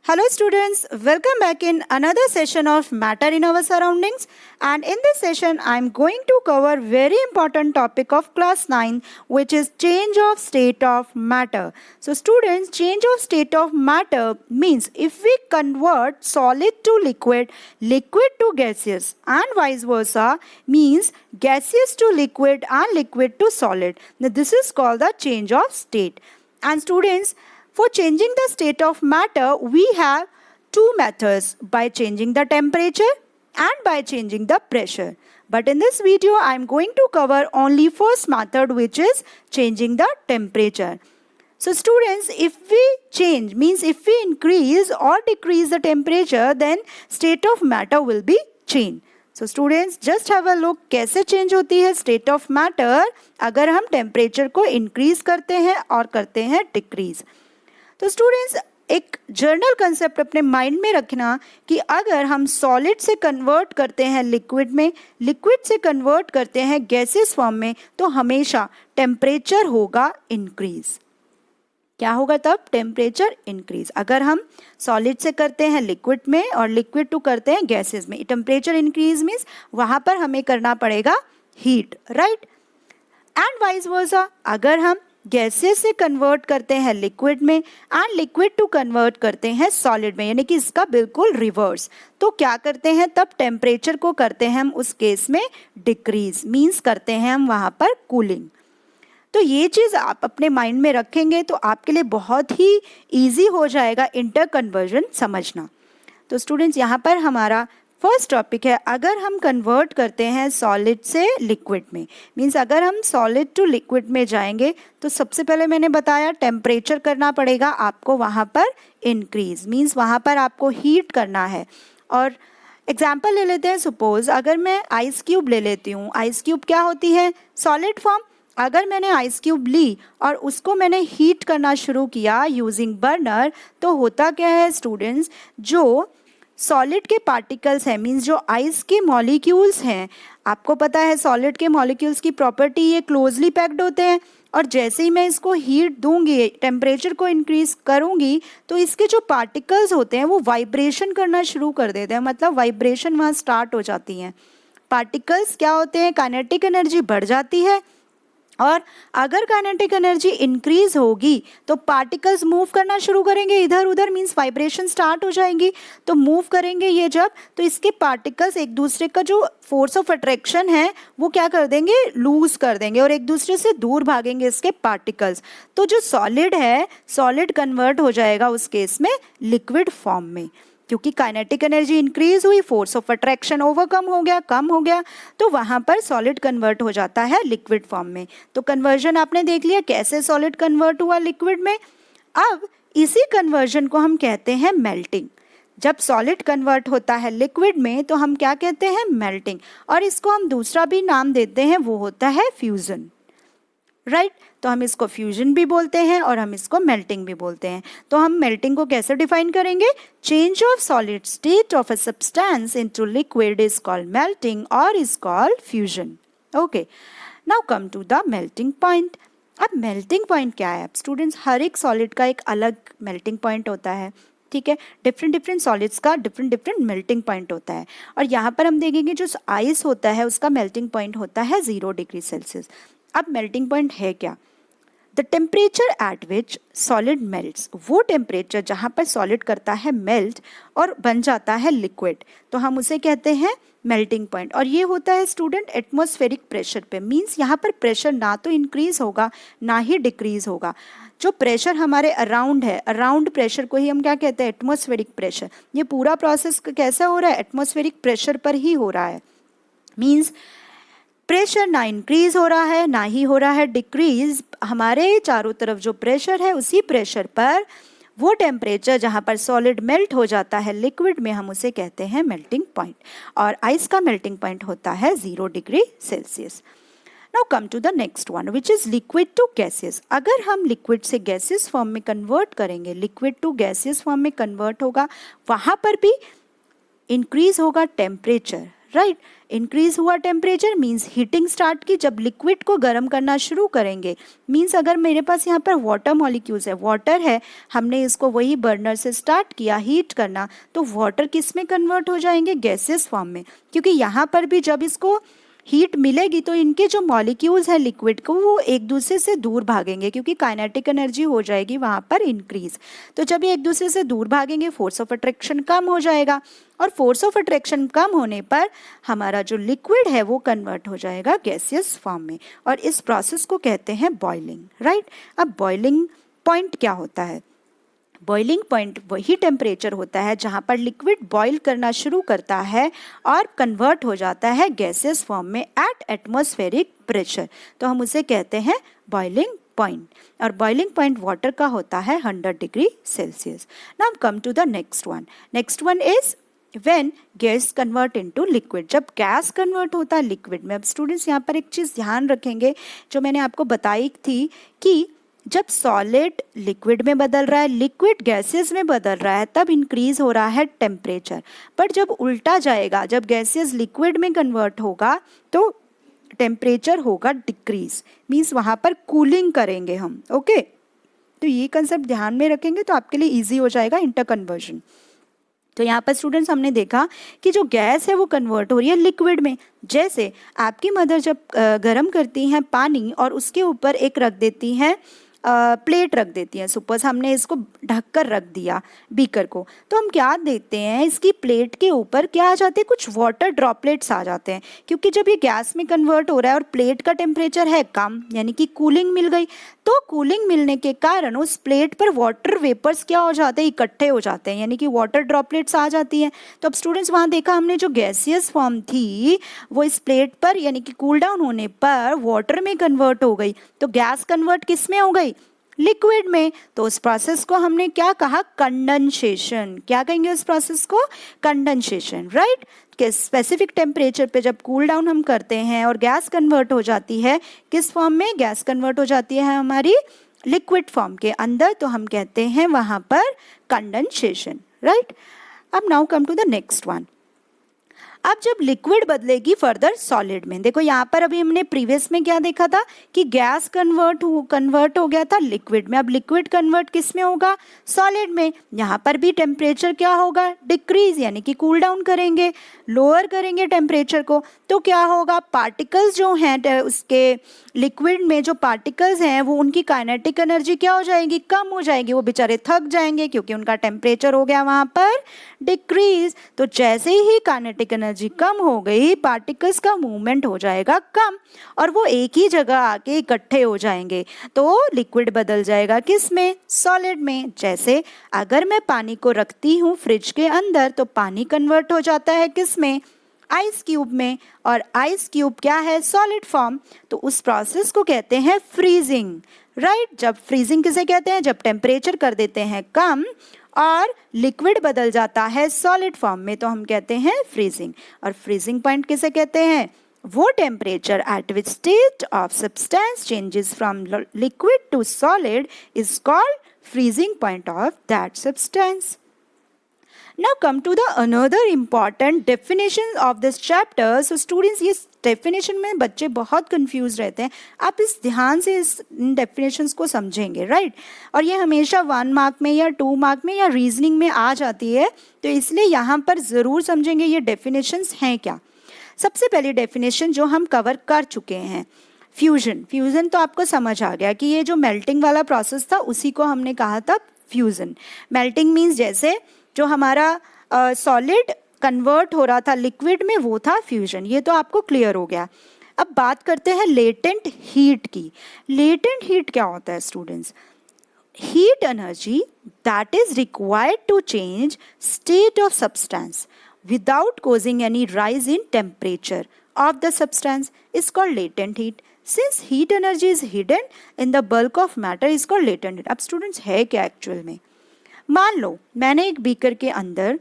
Hello students, welcome back in another session of Matter in Our Surroundings, and in this session I am going to cover very important topic of class 9, which is change of state of matter. So students, change of state of matter means if we convert solid to liquid, liquid to gaseous and vice versa, means gaseous to liquid and liquid to solid. Now this is called the change of state. And students, for changing the state of matter, we have two methods, by changing the temperature and by changing the pressure. But in this video, I am going to cover only first method, which is changing the temperature. So students, if we change, means if we increase or decrease the temperature, then state of matter will be changed. So students, just have a look कैसे change होती है state of matter अगर हम temperature को increase करते हैं और करते हैं decrease. तो स्टूडेंट्स, एक जर्नल कंसेप्ट अपने माइंड में रखना कि अगर हम सॉलिड से कन्वर्ट करते हैं लिक्विड में, लिक्विड से कन्वर्ट करते हैं गैसेस फॉर्म में, तो हमेशा टेम्परेचर होगा इंक्रीज. क्या होगा तब? Temperature increase. अगर हम सॉलिड से करते हैं लिक्विड में और लिक्विड टू करते हैं गैसेस में, टेम्परेचर इंक्रीज मीन्स वहाँ पर हमें करना पड़ेगा heat, right. And vice versa, अगर हम गैसेस से कन्वर्ट करते हैं लिक्विड में एंड लिक्विड टू कन्वर्ट करते हैं सॉलिड में, यानी कि इसका बिल्कुल रिवर्स, तो क्या करते हैं तब? टेम्परेचर को करते हैं हम उस केस में डिक्रीज, मीन्स करते हैं हम वहाँ पर कूलिंग. तो ये चीज़ आप अपने माइंड में रखेंगे तो आपके लिए बहुत ही ईजी हो जाएगा इंटर कन्वर्जन समझना. तो स्टूडेंट्स, यहाँ पर हमारा फर्स्ट टॉपिक है, अगर हम कन्वर्ट करते हैं सॉलिड से लिक्विड में, मीन्स अगर हम सॉलिड टू लिक्विड में जाएंगे तो सबसे पहले मैंने बताया टेम्परेचर करना पड़ेगा आपको वहाँ पर इंक्रीज, मीन्स वहाँ पर आपको हीट करना है. और एग्जाम्पल ले लेते हैं, सपोज अगर मैं आइस क्यूब ले लेती हूँ. आइस क्यूब क्या होती है? Solid form. अगर मैंने आइस क्यूब ली और उसको मैंने हीट करना शुरू किया यूजिंग बर्नर, तो होता क्या है स्टूडेंट्स, जो सॉलिड के पार्टिकल्स हैं, मीन्स जो आइस के मॉलिक्यूल्स हैं, आपको पता है सॉलिड के मॉलिक्यूल्स की प्रॉपर्टी ये क्लोजली पैक्ड होते हैं, और जैसे ही मैं इसको हीट दूंगी, टेम्परेचर को इंक्रीज करूंगी, तो इसके जो पार्टिकल्स होते हैं वो वाइब्रेशन करना शुरू कर देते हैं, मतलब वाइब्रेशन वहाँ स्टार्ट हो जाती हैं. पार्टिकल्स क्या होते हैं? काइनेटिक एनर्जी बढ़ जाती है, और अगर काइनेटिक एनर्जी इंक्रीज होगी तो पार्टिकल्स मूव करना शुरू करेंगे इधर उधर, मीन्स वाइब्रेशन स्टार्ट हो जाएंगी. तो मूव करेंगे ये जब, तो इसके पार्टिकल्स एक दूसरे का जो फोर्स ऑफ अट्रैक्शन है वो क्या कर देंगे? लूज कर देंगे और एक दूसरे से दूर भागेंगे इसके पार्टिकल्स. तो जो सॉलिड है, सॉलिड कन्वर्ट हो जाएगा उस केस में लिक्विड फॉर्म में, क्योंकि काइनेटिक एनर्जी इंक्रीज हुई, फोर्स ऑफ अट्रैक्शन ओवरकम हो गया, कम हो गया, तो वहाँ पर सॉलिड कन्वर्ट हो जाता है लिक्विड फॉर्म में. तो कन्वर्जन आपने देख लिया कैसे सॉलिड कन्वर्ट हुआ लिक्विड में. अब इसी कन्वर्जन को हम कहते हैं मेल्टिंग. जब सॉलिड कन्वर्ट होता है लिक्विड में तो हम क्या कहते हैं? मेल्टिंग. और इसको हम दूसरा भी नाम देते हैं, वो होता है फ्यूजन, राइट. तो हम इसको फ्यूजन भी बोलते हैं और हम इसको मेल्टिंग भी बोलते हैं. तो हम मेल्टिंग को कैसे डिफाइन करेंगे? Change of solid state of a substance into liquid is called melting और is called fusion. Okay, now come to the melting point. अब मेल्टिंग पॉइंट क्या है? स्टूडेंट्स, हर एक सॉलिड का एक अलग मेल्टिंग पॉइंट होता है, ठीक है. डिफरेंट सॉलिड्स का डिफरेंट मेल्टिंग पॉइंट होता है. और यहाँ पर हम देखेंगे जो आइस होता है उसका मेल्टिंग पॉइंट होता है 0 डिग्री सेल्सियस. अब मेल्टिंग पॉइंट है क्या? The temperature at which solid melts, वो टेम्परेचर जहाँ पर सॉलिड करता है मेल्ट और बन जाता है लिक्विड, तो हम उसे कहते हैं मेल्टिंग पॉइंट. और ये होता है स्टूडेंट एटमॉस्फेरिक प्रेशर पे, मीन्स यहाँ पर प्रेशर ना तो इंक्रीज होगा ना ही डिक्रीज होगा. जो प्रेशर हमारे अराउंड है, अराउंड प्रेशर को ही हम क्या कहते हैं? Atmospheric pressure. ये पूरा प्रोसेस कैसा हो रहा है? एटमॉस्फेरिक प्रेशर पर ही हो रहा है. मीन्स प्रेशर ना इंक्रीज हो रहा है ना ही हो रहा है डिक्रीज. हमारे चारों तरफ जो प्रेशर है उसी प्रेशर पर वो टेम्परेचर जहाँ पर सॉलिड मेल्ट हो जाता है लिक्विड में, हम उसे कहते हैं मेल्टिंग पॉइंट. और आइस का मेल्टिंग पॉइंट होता है 0 degree Celsius. Now come to the next one, which is liquid to gases. अगर हम लिक्विड से गैसेस फॉर्म में कन्वर्ट करेंगे, लिक्विड टू गैसेस फॉर्म में कन्वर्ट होगा, वहाँ पर भी इंक्रीज होगा टेम्परेचर, राइट। इंक्रीज हुआ टेम्परेचर मीन्स हीटिंग स्टार्ट की, जब लिक्विड को गर्म करना शुरू करेंगे मीन्स अगर मेरे पास यहाँ पर वाटर मॉलिक्यूल्स है, वाटर है, हमने इसको वही बर्नर से स्टार्ट किया हीट करना, तो वाटर किस में कन्वर्ट हो जाएंगे, गैसेस फॉर्म में, क्योंकि यहाँ पर भी जब इसको हीट मिलेगी तो इनके जो मॉलिक्यूल्स है लिक्विड को वो एक दूसरे से दूर भागेंगे, क्योंकि काइनेटिक एनर्जी हो जाएगी वहाँ पर इंक्रीज। तो जब ये एक दूसरे से दूर भागेंगे फोर्स ऑफ अट्रैक्शन कम हो जाएगा, और फोर्स ऑफ अट्रैक्शन कम होने पर हमारा जो लिक्विड है वो कन्वर्ट हो जाएगा गैसियस फॉर्म में, और इस प्रोसेस को कहते हैं बॉइलिंग, राइट। अब बॉइलिंग पॉइंट क्या होता है, बॉइलिंग पॉइंट वही टेम्परेचर होता है जहाँ पर लिक्विड बॉईल करना शुरू करता है और कन्वर्ट हो जाता है गैसेस फॉर्म में एट एटमॉस्फेरिक प्रेशर, तो हम उसे कहते हैं बॉइलिंग पॉइंट, और बॉइलिंग पॉइंट वाटर का होता है 100 degree Celsius. Now come to the next one is when gas convert into liquid, जब गैस कन्वर्ट होता है लिक्विड में। अब स्टूडेंट्स यहाँ पर एक चीज़ ध्यान रखेंगे जो मैंने आपको बताई थी कि जब सॉलिड लिक्विड में बदल रहा है, लिक्विड गैसेस में बदल रहा है, तब इंक्रीज हो रहा है टेम्परेचर, बट जब उल्टा जाएगा, जब गैसेस लिक्विड में कन्वर्ट होगा तो टेम्परेचर होगा डिक्रीज, मीन्स वहाँ पर कूलिंग करेंगे हम, ओके। तो ये कंसेप्ट ध्यान में रखेंगे तो आपके लिए ईजी हो जाएगा इंटर कन्वर्जन। तो यहाँ पर स्टूडेंट्स हमने देखा कि जो गैस है वो कन्वर्ट हो रही है लिक्विड में, जैसे आपकी मदर जब गर्म करती हैं पानी और उसके ऊपर एक रख देती हैं प्लेट रख देती हैं, सपोज हमने इसको ढककर रख दिया बीकर को, तो हम क्या देखते हैं इसकी प्लेट के ऊपर क्या आ जाते हैं, कुछ वाटर ड्रॉपलेट्स आ जाते हैं, क्योंकि जब ये गैस में कन्वर्ट हो रहा है और प्लेट का टेम्परेचर है कम, यानी कि कूलिंग मिल गई, तो कूलिंग मिलने के कारण उस प्लेट पर वाटर वेपर्स क्या हो जाते हैं, इकट्ठे हो जाते हैं, यानी कि वाटर ड्रॉपलेट्स आ जाती हैं। तो अब स्टूडेंट्स वहाँ देखा हमने जो गैसियस फॉर्म थी वो इस प्लेट पर यानी कि कूल डाउन होने पर वाटर में कन्वर्ट हो गई, तो गैस कन्वर्ट किस में हो गई, लिक्विड में। तो उस प्रोसेस को हमने क्या कहा, कंडेंसेशन। क्या कहेंगे उस प्रोसेस को, कंडेंसेशन, राइट। कि स्पेसिफिक टेम्परेचर पे जब कूल डाउन हम करते हैं और गैस कन्वर्ट हो जाती है, किस फॉर्म में, गैस कन्वर्ट हो जाती है हमारी लिक्विड फॉर्म के अंदर, तो हम कहते हैं वहाँ पर कंडेंसेशन, राइट। अब now come to the next one. अब जब लिक्विड बदलेगी फर्दर सॉलिड में, देखो यहाँ पर अभी हमने प्रीवियस में क्या देखा था कि गैस कन्वर्ट हो गया था लिक्विड में, अब लिक्विड कन्वर्ट किस में होगा, सॉलिड में। यहाँ पर भी टेम्परेचर क्या होगा, डिक्रीज, यानी कि कूल डाउन करेंगे, लोअर करेंगे टेम्परेचर को, तो क्या होगा, पार्टिकल्स जो हैं उसके लिक्विड में जो पार्टिकल्स हैं वो उनकी काइनेटिक एनर्जी क्या हो जाएगी, कम हो जाएगी, वो बेचारे थक जाएंगे क्योंकि उनका टेम्परेचर हो गया वहाँ पर डिक्रीज। तो जैसे ही काइनेटिक एनर्जी कम हो गई, पार्टिकल्स का मूवमेंट हो जाएगा कम और वो एक ही जगह आके इकट्ठे हो जाएंगे, तो लिक्विड बदल जाएगा किस में, सॉलिड में। जैसे अगर मैं पानी को रखती हूँ फ्रिज के अंदर तो पानी कन्वर्ट हो जाता है किस में, आइस क्यूब में, और आइस क्यूब क्या है, सॉलिड फॉर्म, तो उस प्रोसेस को कहते हैं फ्रीजिंग, राइट। जब फ्रीजिंग किसे कहते हैं, जब टेम्परेचर कर देते हैं कम और लिक्विड बदल जाता है सॉलिड फॉर्म में, तो हम कहते हैं फ्रीजिंग। और फ्रीजिंग पॉइंट किसे कहते हैं, वो temperature at which state of substance changes from liquid to solid is called freezing point of that substance. Now come to the another important definition of this chapter. So students, ये definition में बच्चे बहुत confused रहते हैं, आप इस ध्यान से इस definitions को समझेंगे, right? और ये हमेशा 1 मार्क में या 2 मार्क में या रीजनिंग में आ जाती है, तो इसलिए यहाँ पर ज़रूर समझेंगे ये definitions हैं क्या। सबसे पहली definition जो हम कवर कर चुके हैं, फ्यूजन तो आपको समझ आ गया कि ये जो मेल्टिंग वाला प्रोसेस था उसी को हमने कहा था फ्यूजन। मेल्टिंग मीन्स जैसे जो हमारा सॉलिड कन्वर्ट हो रहा था लिक्विड में वो था फ्यूजन, ये तो आपको क्लियर हो गया। अब बात करते हैं लेटेंट हीट की। लेटेंट हीट क्या होता है students, heat energy that is required to change state of substance without causing any rise in temperature of the substance is called latent heat. Since heat energy is hidden in the bulk of matter is called latent heat. अब students है क्या actual में, मान लो मैंने एक beaker के अंदर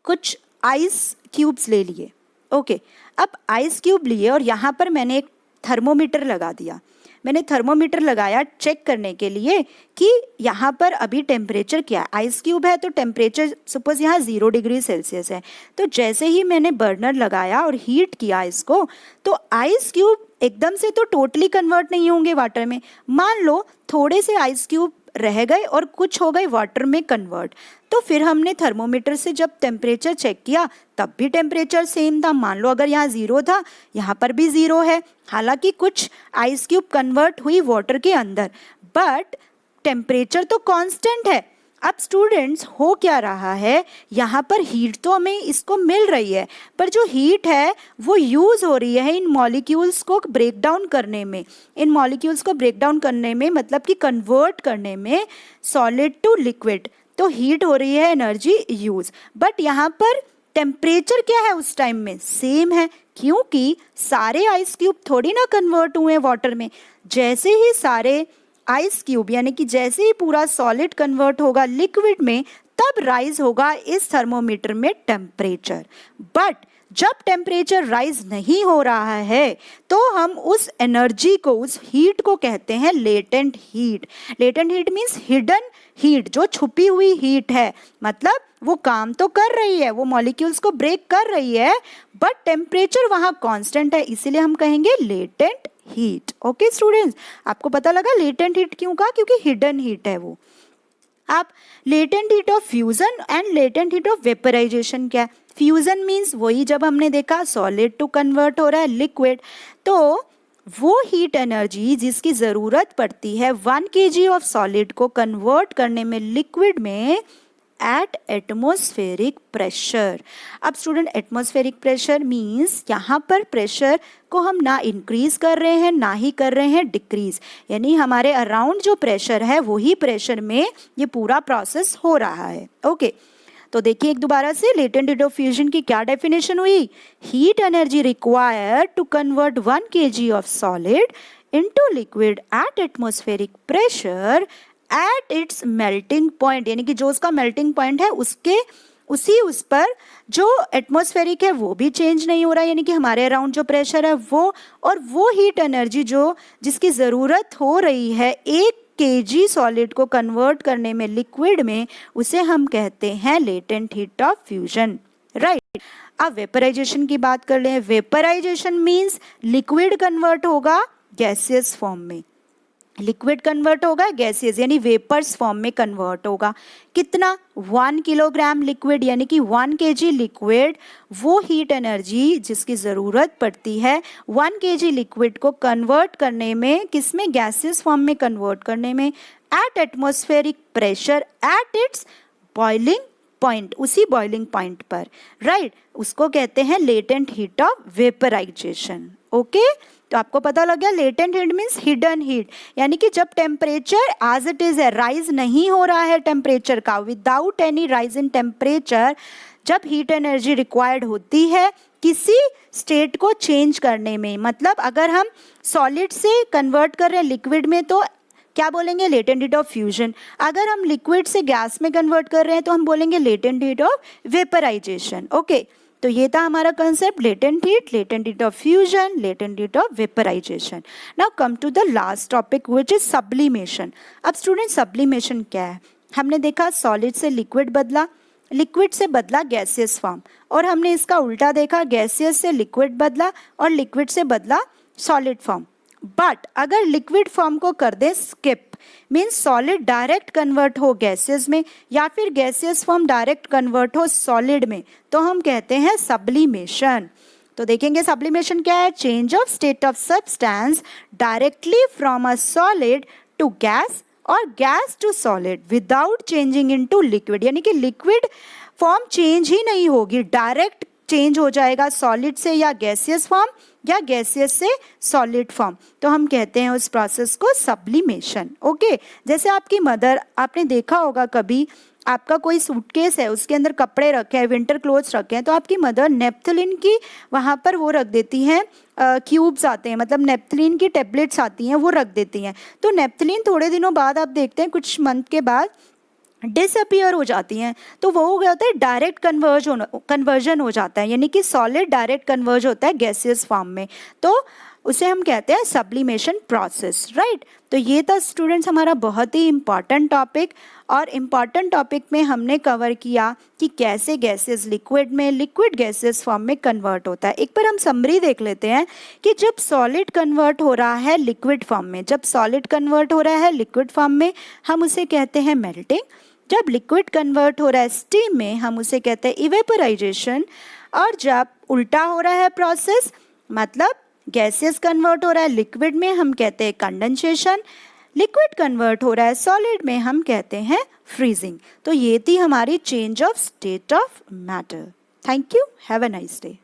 कुछ आइस क्यूब्स ले लिए, ओके। अब आइस क्यूब लिए और यहाँ पर मैंने एक थर्मोमीटर लगा दिया, मैंने थर्मोमीटर लगाया चेक करने के लिए कि यहाँ पर अभी टेम्परेचर क्या है। आइस क्यूब है तो टेम्परेचर सपोज यहाँ 0 डिग्री सेल्सियस है। तो जैसे ही मैंने बर्नर लगाया और हीट किया इसको, तो आइस क्यूब एकदम से तो टोटली कन्वर्ट नहीं होंगे वाटर में। मान लो थोड़े से आइस क्यूब रह गए और कुछ हो गए वाटर में कन्वर्ट। तो फिर हमने थर्मोमीटर से जब टेम्परेचर चेक किया तब भी टेम्परेचर सेम था। मान लो अगर यहाँ 0 था, यहाँ पर भी 0 है। हालांकि कुछ आइस क्यूब कन्वर्ट हुई वाटर के अंदर, बट टेम्परेचर तो कांस्टेंट है। अब स्टूडेंट्स हो क्या रहा है, यहाँ पर हीट तो हमें इसको मिल रही है, पर जो हीट है वो यूज़ हो रही है इन मॉलिक्यूल्स को ब्रेक डाउन करने में। इन मॉलिक्यूल्स को ब्रेक डाउन करने में मतलब कि कन्वर्ट करने में सॉलिड टू लिक्विड। तो हीट हो रही है, एनर्जी यूज़। बट यहाँ पर टेम्परेचर क्या है उस टाइम में, सेम है, क्योंकि सारे आइस क्यूब थोड़ी ना कन्वर्ट हुए वाटर में। जैसे ही सारे आइस क्यूब यानी कि जैसे ही पूरा सॉलिड कन्वर्ट होगा लिक्विड में, तब राइज होगा इस थर्मोमीटर में टेम्परेचर। बट जब टेम्परेचर राइज नहीं हो रहा है तो हम उस एनर्जी को, उस हीट को कहते हैं latent heat. Latent heat means hidden heat, जो छुपी हुई हीट है। मतलब वो काम तो कर रही है, वो मॉलिक्यूल्स को ब्रेक कर रही है, बट टेम्परेचर वहाँ कांस्टेंट है, इसीलिए हम कहेंगे लेटेंट हीट। ओके स्टूडेंट्स, आपको पता लगा लेटेंट हीट क्यों कहा, क्योंकि हिडन हीट है वो। आप latent heat of fusion and latent heat of vaporization क्या है। फ्यूजन मीन्स वही जब हमने देखा सॉलिड टू कन्वर्ट हो रहा है लिक्विड, तो वो हीट एनर्जी जिसकी ज़रूरत पड़ती है 1 kg ऑफ सॉलिड को कन्वर्ट करने में लिक्विड में एट एटमॉस्फेरिक प्रेशर। अब स्टूडेंट एटमॉस्फेरिक प्रेशर मीन्स यहाँ पर प्रेशर को हम ना इंक्रीज कर रहे हैं ना ही कर रहे हैं डिक्रीज, यानी हमारे अराउंड जो प्रेशर है वही प्रेशर में ये पूरा प्रोसेस हो रहा है। ओके, तो देखिए एक दोबारा से लेटेंट हीट ऑफ फ्यूजन की क्या डेफिनेशन हुई। Heat energy required to convert 1 kg of solid into liquid at atmospheric pressure at its melting point, यानी कि जो उसका मेल्टिंग पॉइंट है उसके उस पर जो एटमॉस्फेरिक है वो भी चेंज नहीं हो रहा है, यानी कि हमारे अराउंड जो प्रेशर है वो, और वो हीट एनर्जी जो जिसकी ज़रूरत हो रही है 1 kg सॉलिड को कन्वर्ट करने में लिक्विड में, उसे हम कहते हैं latent heat of fusion. Right, अब वेपराइजेशन की बात कर लें। वेपराइजेशन मीन्स लिक्विड कन्वर्ट होगा गैसियस फॉर्म में, लिक्विड कन्वर्ट होगा गैसियस यानी वेपर्स फॉर्म में कन्वर्ट होगा। कितना, 1 किलोग्राम लिक्विड यानी कि 1 kg लिक्विड, वो हीट एनर्जी जिसकी ज़रूरत पड़ती है 1 kg लिक्विड को कन्वर्ट करने में, किसमें, गैसियस फॉर्म में कन्वर्ट करने में, at atmospheric pressure at its boiling point, उसी बॉइलिंग पॉइंट पर। राइट, उसको कहते हैं latent heat of vaporization. Okay, तो आपको पता लग गया latent heat means hidden heat, यानी कि जब टेम्परेचर एज इट इज है, राइज नहीं हो रहा है टेम्परेचर का, without any rise in temperature, जब हीट एनर्जी रिक्वायर्ड होती है किसी स्टेट को चेंज करने में, मतलब अगर हम सॉलिड से कन्वर्ट कर रहे हैं लिक्विड में तो क्या बोलेंगे, लेटेंट हीट ऑफ फ्यूजन। अगर हम लिक्विड से गैस में कन्वर्ट कर रहे हैं तो हम बोलेंगे latent heat of vaporization. Okay, तो ये था हमारा concept latent heat of fusion, latent heat of vaporization. Now come to the last topic which is sublimation. अब स्टूडेंट सब्लिमेशन क्या है, हमने देखा सॉलिड से लिक्विड बदला, लिक्विड से बदला गैसियस फॉर्म, और हमने इसका उल्टा देखा, गैसियस से लिक्विड बदला और लिक्विड से बदला सॉलिड फॉर्म। बट अगर लिक्विड फॉर्म को कर दे skip, means solid direct convert हो गैसियस में या फिर गैसियस फॉर्म डायरेक्ट कन्वर्ट हो सॉलिड में, तो हम कहते हैं सब्लिमेशन। तो देखेंगे सब्लिमेशन क्या है, change of state of substance directly from a solid to gas और gas to solid without changing into liquid, यानी कि लिक्विड फॉर्म चेंज ही नहीं होगी, डायरेक्ट चेंज हो जाएगा सॉलिड से या गैसियस फॉर्म या गैसियस से सॉलिड फॉर्म, तो हम कहते हैं उस प्रोसेस को सब्लिमेशन। ओके, जैसे आपकी मदर, आपने देखा होगा कभी, आपका कोई सूटकेस है उसके अंदर कपड़े रखे हैं, विंटर क्लोथ्स रखे हैं, तो आपकी मदर नेप्थलिन की वहाँ पर वो रख देती हैं, क्यूब्स आते हैं, मतलब नेप्थलिन की टेबलेट्स आती हैं, वो रख देती हैं। तो नेप्थलिन थोड़े दिनों बाद आप देखते हैं कुछ मंथ के बाद डिसअपियर हो जाती हैं, तो वो हो गया होता है डायरेक्ट कन्वर्जन हो जाता है, यानी कि सॉलिड डायरेक्ट कन्वर्ज होता है गैसियस फॉर्म में। तो उसे हम कहते हैं सब्लिमेशन प्रोसेस, राइट। तो ये था स्टूडेंट्स हमारा बहुत ही इम्पॉर्टेंट टॉपिक, और इम्पॉर्टेंट टॉपिक में हमने कवर किया कि कैसे गैसेस लिक्विड में, लिक्विड गैसेस फॉर्म में कन्वर्ट होता है। एक बार हम समरी देख लेते हैं कि जब सॉलिड कन्वर्ट हो रहा है लिक्विड फॉर्म में, जब सॉलिड कन्वर्ट हो रहा है लिक्विड फॉर्म में हम उसे कहते हैं मेल्टिंग, जब लिक्विड कन्वर्ट हो रहा है स्टीम में हम उसे कहते हैं इवेपोराइजेशन, और जब उल्टा हो रहा है प्रोसेस, मतलब गैसेस कन्वर्ट हो रहा है लिक्विड में, हम कहते हैं कंडेंसेशन, लिक्विड कन्वर्ट हो रहा है सॉलिड में, हम कहते हैं फ्रीजिंग। तो ये थी हमारी change of state of matter. Thank you, have a nice day.